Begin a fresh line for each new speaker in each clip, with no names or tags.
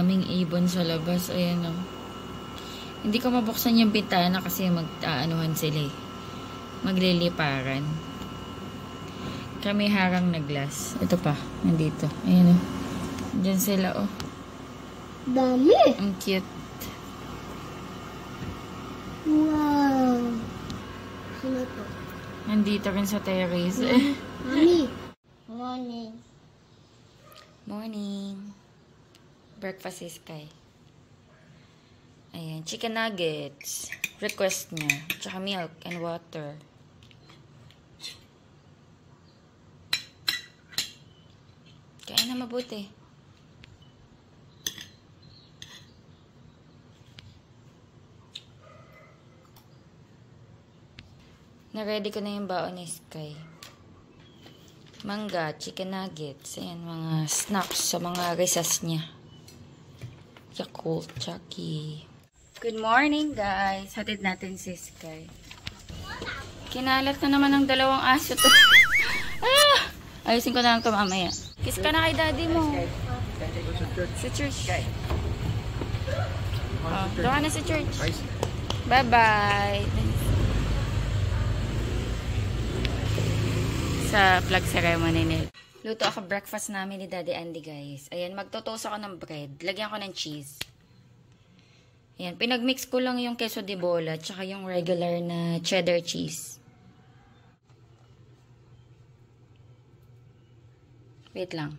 daming ibon sa labas. Ayan o. Hindi ko mabuksan yung bintana kasi mag-aanuhan sila eh. Magliliparan. Kami harang na glass. Ito pa. Nandito. Ayan o. Diyan sila o.
Dami.
Ang cute.
Wow. Sino to?
Nandito rin sa terrace.
Mami. Morning.
Morning. Breakfast is Sky. Ayan. Chicken nuggets. Request niya. Tsaka milk and water. Kaya na mabuti. Na-ready ko na yung baon ni Sky. Mangga, chicken nuggets, ayan, mga snacks sa mga recess niya. Yakult, Chucky. Good morning, guys. Hatid natin si Sky. Kinalat na naman ng dalawang aso to. Ayusin ko na lang ito mamaya. Kiss ka na kay daddy mo. Sa church. Oh, doon ka na sa church. Bye-bye. Sa flag ceremony nila. Luto ako breakfast namin ni Daddy Andy, guys. Ayan, magtotoast ako ng bread. Lagyan ko ng cheese. Ayan, pinagmix ko lang yung queso de bola tsaka yung regular na cheddar cheese. Wait lang.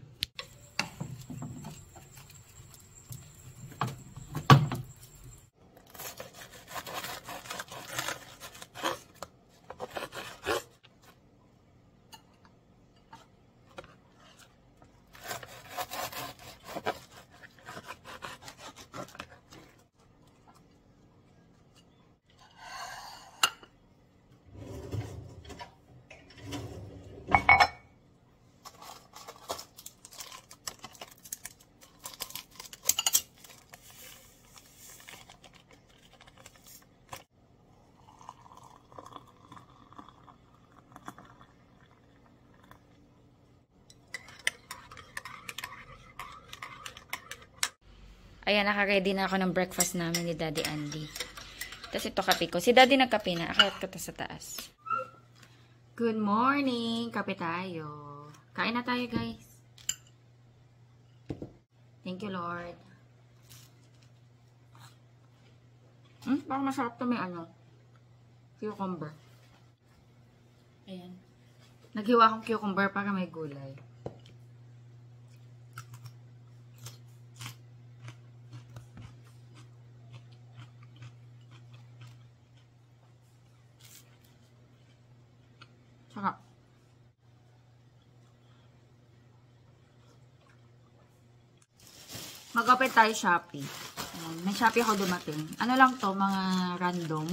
Ayan, naka-ready na ako ng breakfast namin ni Daddy Andy. Tapos ito kape ko. Si Daddy nagkape na. Akayat ko to sa taas. Good morning! Kape tayo. Kain na tayo, guys. Thank you, Lord. Parang masarap to, may ano. Cucumber. Ayan. Naghiwa akong cucumber para may gulay. Sarap. Mag-open tayo Shopee. May Shopee ako dumating. Ano lang to, mga random.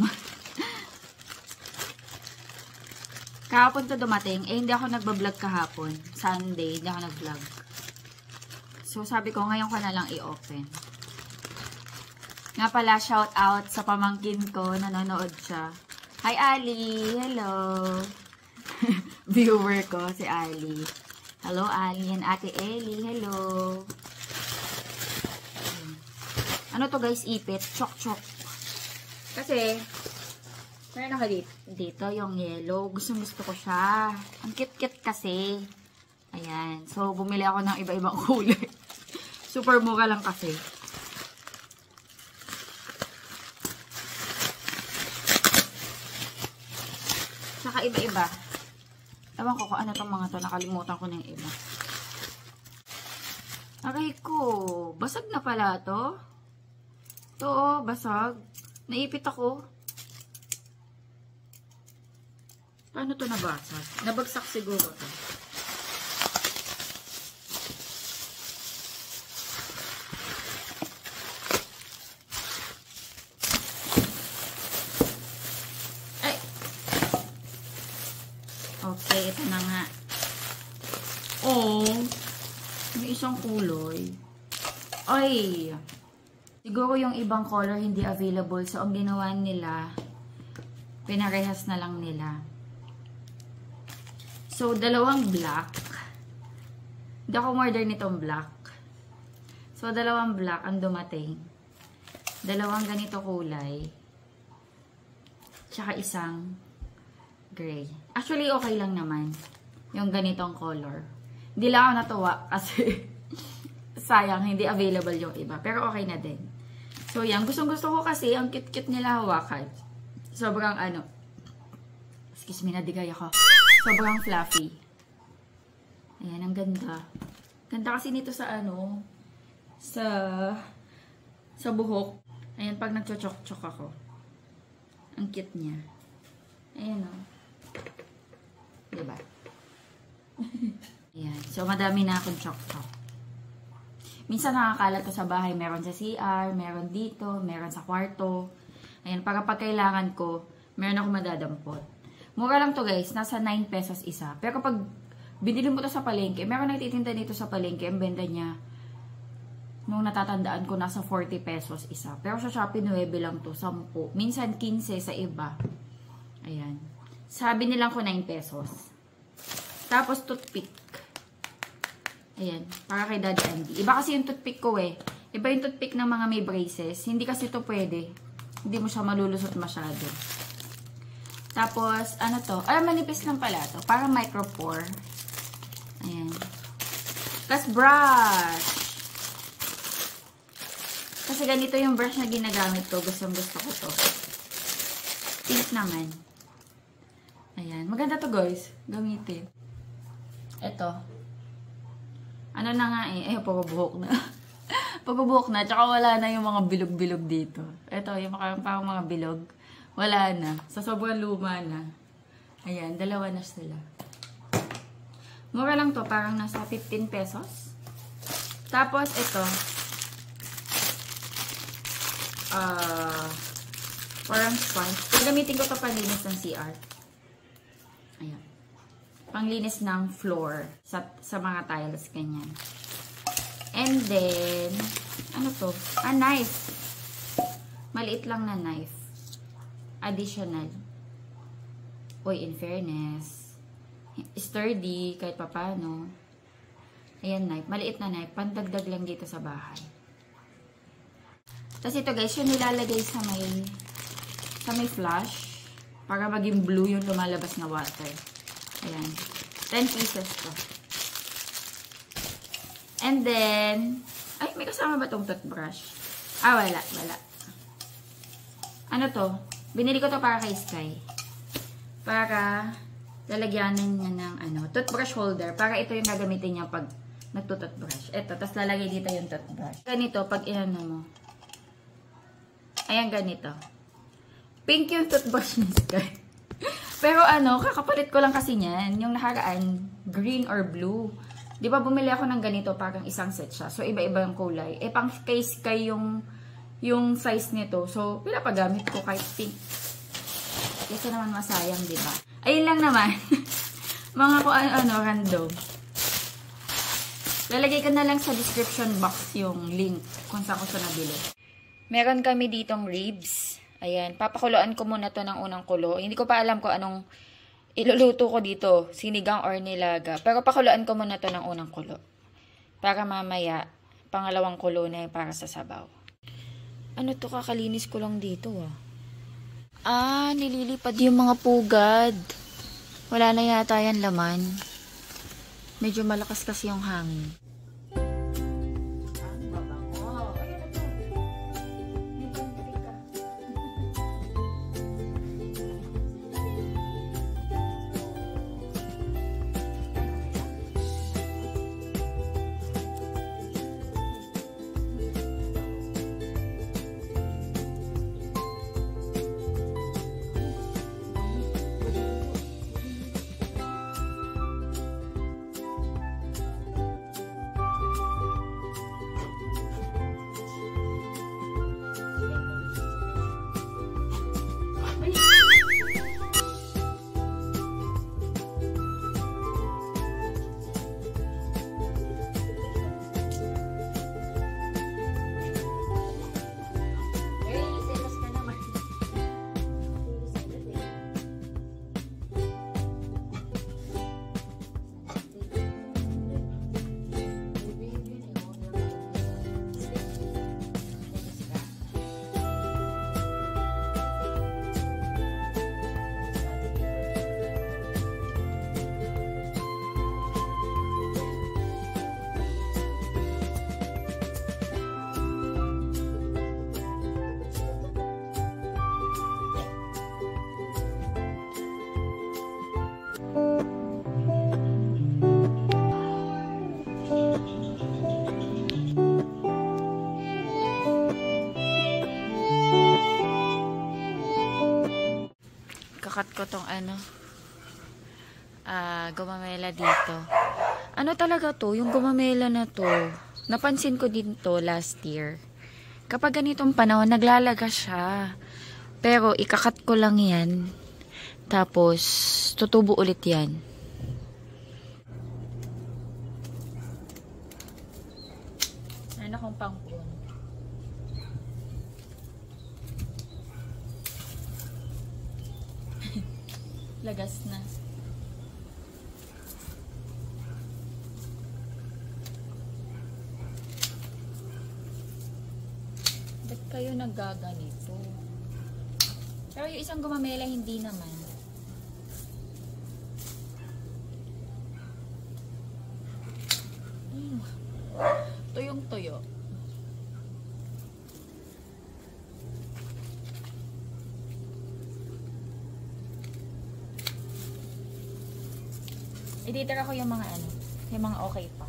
Kahapon to dumating. Hindi ako nagbablog kahapon. Sunday, hindi ako nag-vlog. So, sabi ko, ngayon ko na lang i-open. Nga pala, shout out sa pamangkin ko. Nanonood siya. Hi, Ali! Hello! Viewer ko, si Ali. Hello, Ali. And Ate Ellie. Hello. Ano to, guys? Ipit. Chok-chok. Kasi, meron ako dito yung yellow. Gusto ko siya. Ang cute-cute kasi. Ayan. So, bumili ako ng iba-ibang kulay. Super mura lang kasi. Saka iba-iba. Ewan ko kung ano tong mga to. Nakalimutan ko na yung iba. Aray ko. Basag na pala to. To, basag. Naipit ako. Paano to nabasag? Nabagsak siguro to. Okay, ito na nga. Oh, may isang kulay. Ay, siguro yung ibang color hindi available. So, ang ginawa nila, pinarehas na lang nila. So, dalawang black. Hindi ako order nitong black. So, dalawang black ang dumating. Dalawang ganito kulay. Tsaka isang gray. Actually, okay lang naman. Yung ganitong color. Hindi lang ako natuwa kasi sayang, hindi available yung iba. Pero okay na din. So, yan. Gustong-gusto ko kasi ang cute-cute nila hawakan. Sobrang excuse me, nadigay ako. Sobrang fluffy. Ayan, ang ganda. Ganda kasi nito sa sa buhok. Ayan, pag nagchochok-chok ako. Ang cute niya. Ayan o. Diba? Ayan. So, madami na akong chok-chok. Minsan nakakalat ko sa bahay. Meron sa CR, meron dito, meron sa kwarto. Ayan, para pag kailangan ko, meron ako madadampot. Mura lang to guys. Nasa 9 pesos isa. Pero pag binili mo to sa palengke, meron nagtitinda dito sa palengke. Ang benta niya, nung natatandaan ko, nasa 40 pesos isa. Pero sa Shopee, 9 lang to, 10. Minsan 15 sa iba. Ayan. Sabi nilang ko 9 pesos. Tapos toothpick. Ayan. Para kay Daddy Andy. Iba kasi yung toothpick ko eh. Iba yung toothpick ng mga may braces. Hindi kasi to pwede. Hindi mo siya malulusot masyado. Tapos, ano to? Manipis lang pala to. Para micropore. Ayan. Tapos brush. Kasi ganito yung brush na ginagamit ko. Gusto ko to. Pink naman. Ayan. Maganda to guys. Gamitin. Ito. Ano na nga eh. Pagbuhok na. Pagbuhok na. Tsaka wala na yung mga bilog-bilog dito. Ito. Yung parang mga bilog. Wala na. Sa sobrang luma na. Ayan. Dalawa na sila. Mura lang to. Parang nasa 15 pesos. Tapos ito. Parang sponge. Gagamitin ko to panlinis ng CR. Ayan. Panglinis ng floor sa mga tiles, ganyan. And then, ano to? Knife. Maliit lang na knife. Additional. Uy, in fairness. Sturdy, kahit papano. Ayan, knife. Maliit na knife. Pandagdag lang dito sa bahay. Tapos ito guys, yung nilalagay sa may flash para maging blue yung lumalabas na water. Ayan. 10 pieces to. And then, ay, may kasama ba tong toothbrush? Wala. Ano to? Binili ko to para kay Sky. Para lalagyanan niya ng toothbrush holder. Para ito yung gagamitin niya pag nagtutoothbrush. Ito, tapos lalagay dito yung toothbrush. Ganito, pag inano mo. Ayan, ganito. Pink yung toothbrush ni Sky. Pero kakapalit ko lang kasi niyan. Yung nakaraan, green or blue. Di ba bumili ako ng ganito, parang isang set siya. So, iba-iba yung kulay. Pang kay Sky yung size nito. So, pinapagamit ko kahit pink. Kasi naman masayang, di ba? Ayun lang naman. Mga random. Lalagay ko na lang sa description box yung link kung saan ko siya nabili. Meron kami ditong ribs. Ayan, papakuluan ko muna to ng unang kulo. Hindi ko pa alam kung anong iluluto ko dito, sinigang or nilaga. Pero pakuluan ko muna to ng unang kulo. Para mamaya, pangalawang kulo na yung para sa sabaw. Ano to, kakalinis ko lang dito nililipad yung mga pugad. Wala na yata yan laman. Medyo malakas kasi yung hangin. ko tong gumamela dito. Ano talaga to? Yung gumamela na to, napansin ko din to last year. Kapag ganitong panahon, naglalaga siya. Pero ikakat ko lang yan. Tapos, tutubo ulit yan. Ano kong pangpun? Lagas na. Ba't kayo naggaganito? Pero yung isang gumamela, hindi naman. Tuyong-tuyo. Ititira ko yung mga yung mga okay pa.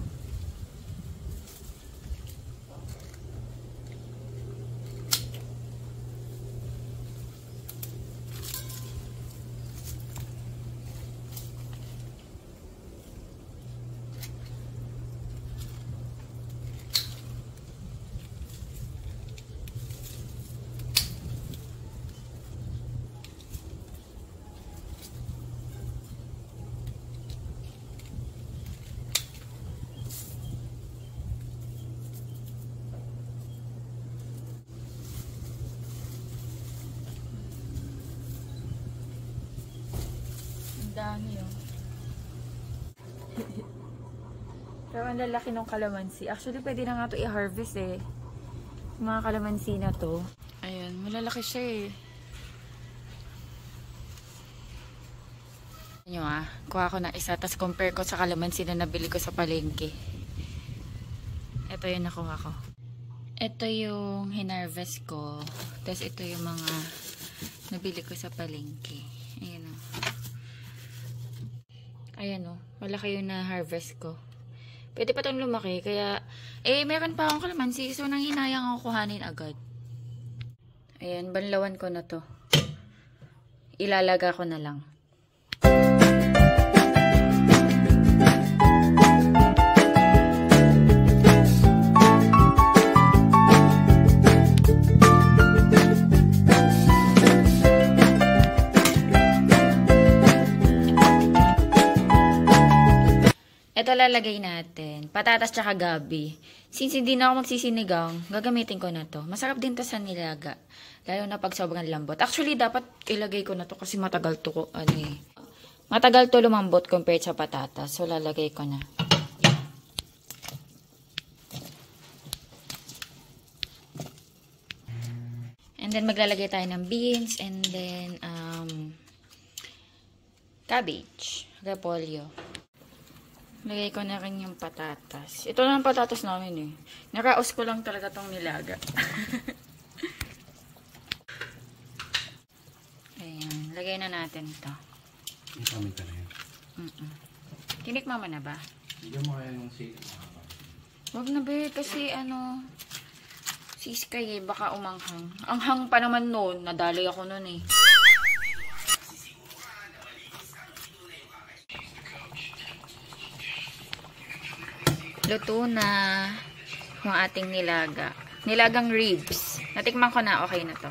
Dami yun. Pero ang lalaki ng kalamansi. Actually, pwede na nga ito i-harvest eh. Yung mga kalamansi na to. Ayan, malalaki siya eh. Nyo kuha ko na isa. Tapos compare ko sa kalamansi na nabili ko sa palengke. Ito yung nakuha ko. Ito yung hinarvest ko. Tapos ito yung mga nabili ko sa palengke. Ayan o. Ayan o, malaki yung na-harvest ko. Pwede pa itong lumaki, kaya, meron pa akong kalamansi, so nang hinayang ako kuhanin agad. Ayan, banlawan ko na to. Ilalaga ko na lang. Ito lalagay natin. Patatas tsaka gabi. Since hindi na ako magsisinigang, gagamitin ko na to. Masarap din to sa nilaga. Lalo na pag sobrang lambot. Actually, dapat ilagay ko na to kasi matagal to matagal to lumambot compared sa patatas. So, lalagay ko na. And then, maglalagay tayo ng beans and then, cabbage. Repolyo. Lagay ko na rin yung patatas. Ito lang patatas namin eh. Nakaos ko lang talaga tong nilaga. Ayan. Lagay na natin to.
Kami ka na yun.
Tinikma mo na ba?
Hindi mo kaya nung sili.
Huwag na ba kasi si Sky baka umanghang. Ang hang pa naman noon. Nadali ako noon eh. Luto na yung ating nilaga. Nilagang ribs. Natikman ko na, okay na to.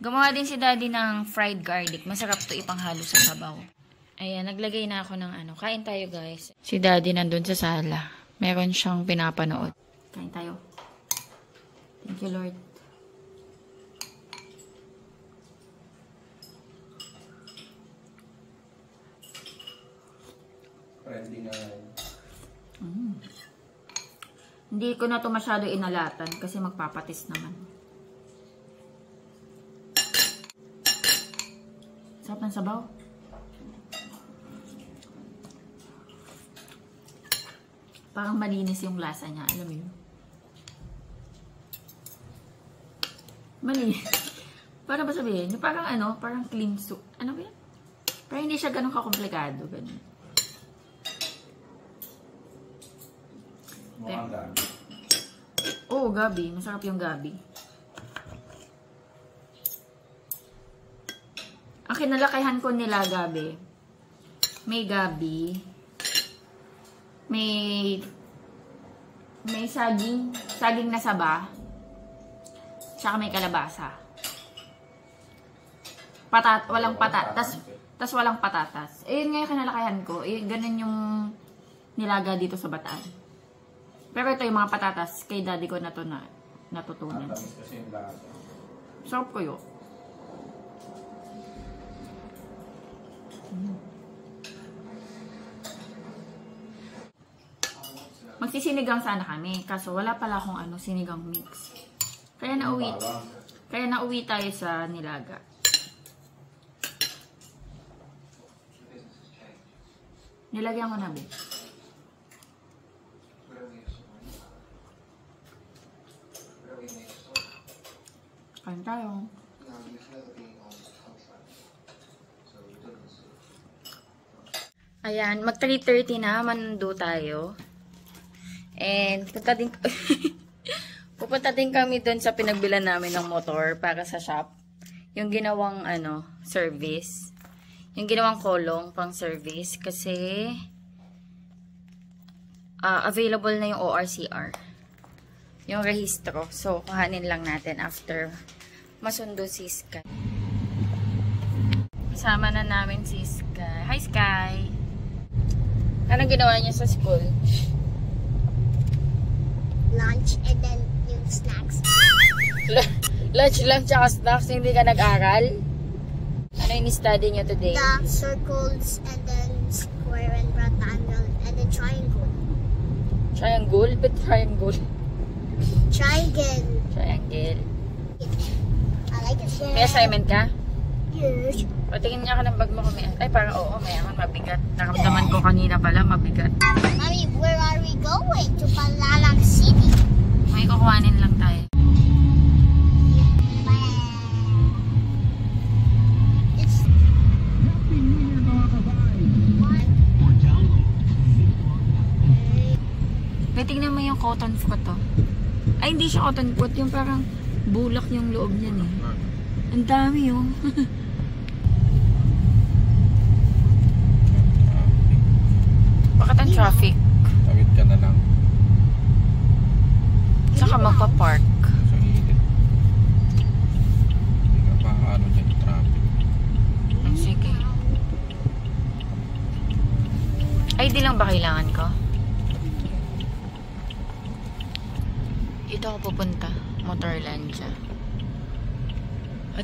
Gumawa din si Daddy ng fried garlic. Masarap to ipanghalo sa sabaw. Ayan, naglagay na ako ng Kain tayo guys. Si Daddy nandun sa sala. Meron siyang pinapanood. Kain tayo. Thank you Lord.
Friendly na.
Hindi ko na to masyado inalatan kasi magpapatis naman. Sarap ng sabaw. Parang malinis yung lasa niya. Alam mo yun? Malinis. Para ba sabihin? Yung parang parang clean soup. Ano ba yan? Parang hindi siya ganun kakomplikado. Ganun.
Mukhang gabi.
Oo, gabi. Masarap yung gabi. Ang kinalakihan ko nila gabi. May gabi. May saging na saba. Tsaka may kalabasa. Walang patatas. Tas walang patatas. Eh, yun nga yung kinalakayan ko. Eh, ganun yung nilaga dito sa Bataan. Pero ito yung mga patatas. Kay daddy ko na to natutunan. Sarap ko yun. Magsisinigang sana kami. Kaso wala pala akong sinigang mix. Kaya nauwi tayo sa nilaga. Nilagyan ko na, be. Kain tayo. Ayan, mag 3:30 na, manundo tayo. And pupunta din kami doon sa pinagbilan namin ng motor para sa shop. Yung ginawang service. Yung ginawang kolong pang service kasi available na yung ORCR. Yung rehistro. So, kuhanin lang natin after masundo si Sky. Kasama na namin si Sky. Hi, Sky! Anong ginawa niya sa school?
Lunch and then yung snacks.
Lunch lang tsaka snacks, hindi ka nag-aral? Ano yung study niyo today?
The circles and then square and rectangle and then triangle.
Triangle? Ba't triangle?
Triangle.
Triangle.
I like it.
May assignment ka?
Yes.
O, tingin niya ka ng bag mo kung may... Ay, parang oo, mayaman, mabigat. Nakamdaman ko kanina pala, mabigat.
Mommy, where are we going? To Palalang City.
May kukuhanin lang tayo.
It's...
May tingnan mo yung cotton foot to. Ay, hindi siya cotton foot. Yung parang bulak yung loob niyan eh. Ang dami yung... Bakit ang traffic?
Tawid ka na lang.
Saka magpa-park.
Sa gilid. Hindi ka pa dyan traffic.
Sige. Ay, di lang ba kailangan ko? Dito ako pupunta. Motorlandia.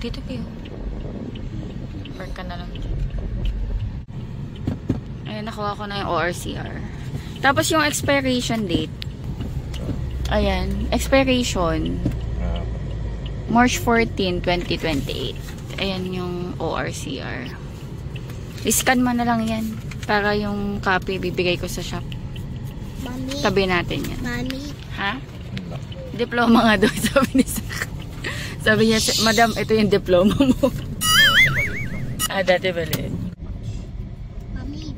Dito kayo. Park ka na lang dyan. Ayan, nakuha ko na yung ORCR. Tapos yung expiration date. Ayan, expiration. March 14, 2028. Ayan yung ORCR. I-scan mo na lang yan. Para yung copy bibigay ko sa shop.
Mommy.
Tabi natin yan.
Mommy.
Ha? Diploma nga daw, sabi ni Sak. Sabi niya, Madam, ito yung diploma mo. Dati bali.
Mommy,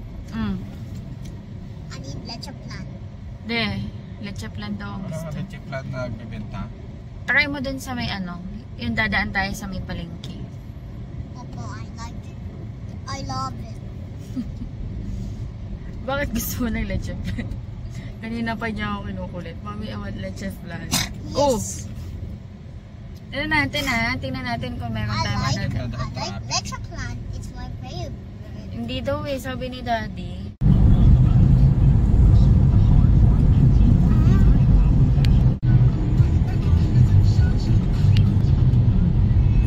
I need leche plan.
Leche plan daw ang gusto.
Leche plan na nagbibenta.
Try mo dun sa may yung dadaan tayo sa may palengke.
Opo, I like it. I love it.
Bakit gusto mo ng leche plan? Kanina pa niya ako kinukulit. Mami, I want leche plan.
Yes.
Oh! Tignan natin tingnan natin kung meron tayo
I
madadaan.
like leche plan. It's my favorite.
Hindi daw sabi ni Daddy.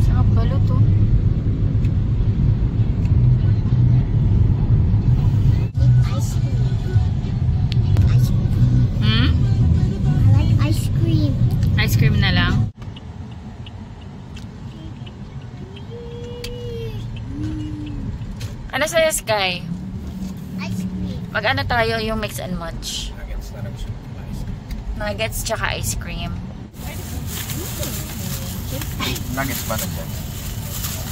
Sarap balot to.
Ice cream. Ice cream. I like ice cream.
Ice cream na lang. Ano sa'yo, Sky?
Ice cream.
Mag-ano tayo yung mix and match?
Nuggets na lang siya.
Nuggets tsaka ice cream.
Nuggets ba na dyan?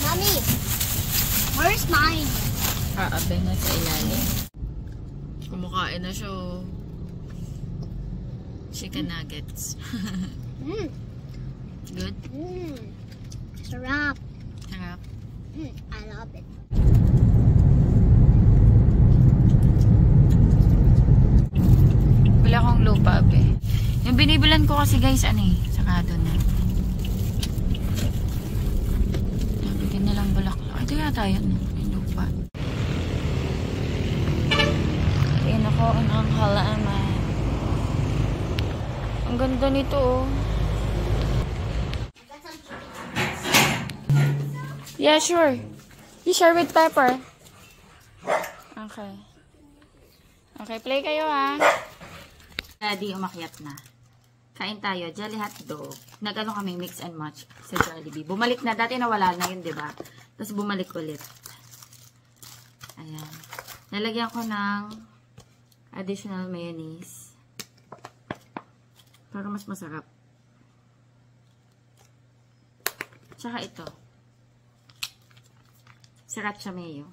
Mommy, where's mine?
Abay na sa ilalim. Kumakain na siya. Chicken nuggets.
Mmm.
Good?
Mmm. Sarap.
Sarap.
I love it.
Wala akong lupa, be. Yung binibilan ko kasi guys, ano eh, sakado na. Nabigyan na lang bulaklak. Ito yata yun, yung lupa. Ayan ako, ang halaman. Ang ganda nito, oh. Yeah, sure. You share with Pepper. Okay. Okay, play kayo, ha. Daddy, umakyat na. Kain tayo, Jolly Hotdog. Nag-ano kami, mix and match sa Jollibee. Bumalik na. Dati nawala na yun, diba? Tapos bumalik ulit. Ayan. Nalagyan ko ng additional mayonnaise. Para mas masarap. Tsaka ito. Sriracha mayo.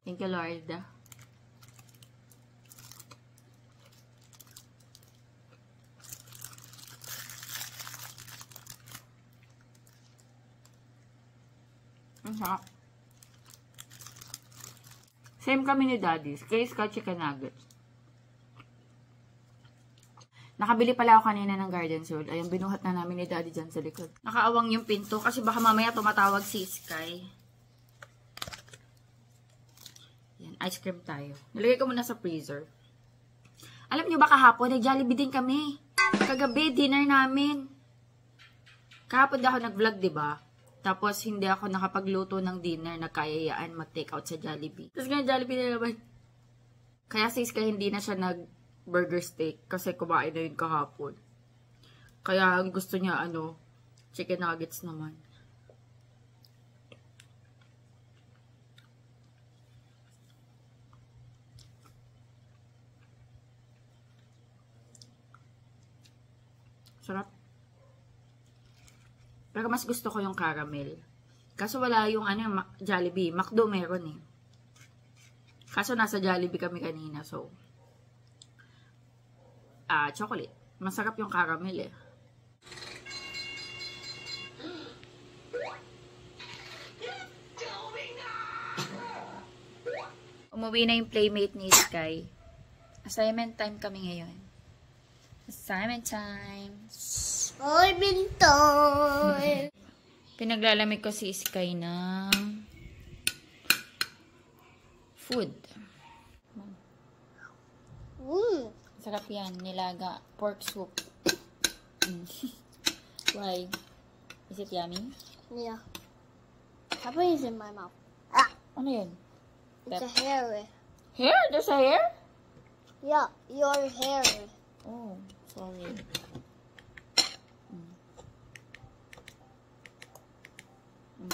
Thank you, Lord. Ang sarap. Same kami ni Daddy's. Case ka chicken nuggets. Nakabili pala ako kanina ng garden soul. Ayun, binuhat na namin ni Daddy dyan sa likod. Nakaawang yung pinto kasi baka mamaya tumatawag si Sky. Yan, ice cream tayo. Nilagay ko muna sa freezer. Alam niyo ba kahapon, nag-Jollibee din kami. Kagabi, dinner namin. Kahapon di ako nag-vlog, diba? Tapos, hindi ako nakapagluto ng dinner. Nagkayayaan mag-take out sa Jollibee. Tapos ganyan, Jollibee na naman. Kaya si Sky hindi na siya burger steak kasi kumain na yun kahapon. Kaya ang gusto niya chicken nuggets naman. Sarap. Pero mas gusto ko yung caramel. Kaso wala yung Jollibee. McDo meron eh. Kaso nasa Jollibee kami kanina, so chocolate. Masarap yung caramel eh. Umuwi na yung playmate ni Sky. Assignment time kami ngayon. Assignment time.
Assignment time.
Pinaglalamig ko si Sky ng food. Sarap yan. Nilaga. Pork soup. Why? Is it yummy?
Yeah. How about it's in my mouth?
Ano yun?
It's a hair.
Hair? There's a hair?
Yeah, your hair.
Oh, sorry.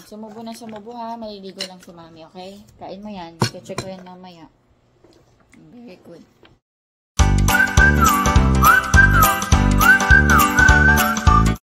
Sumubo na sumubo ha. Maliligo lang si Mami, okay? Kain mo yan. I-check ko yan mamaya. Very good.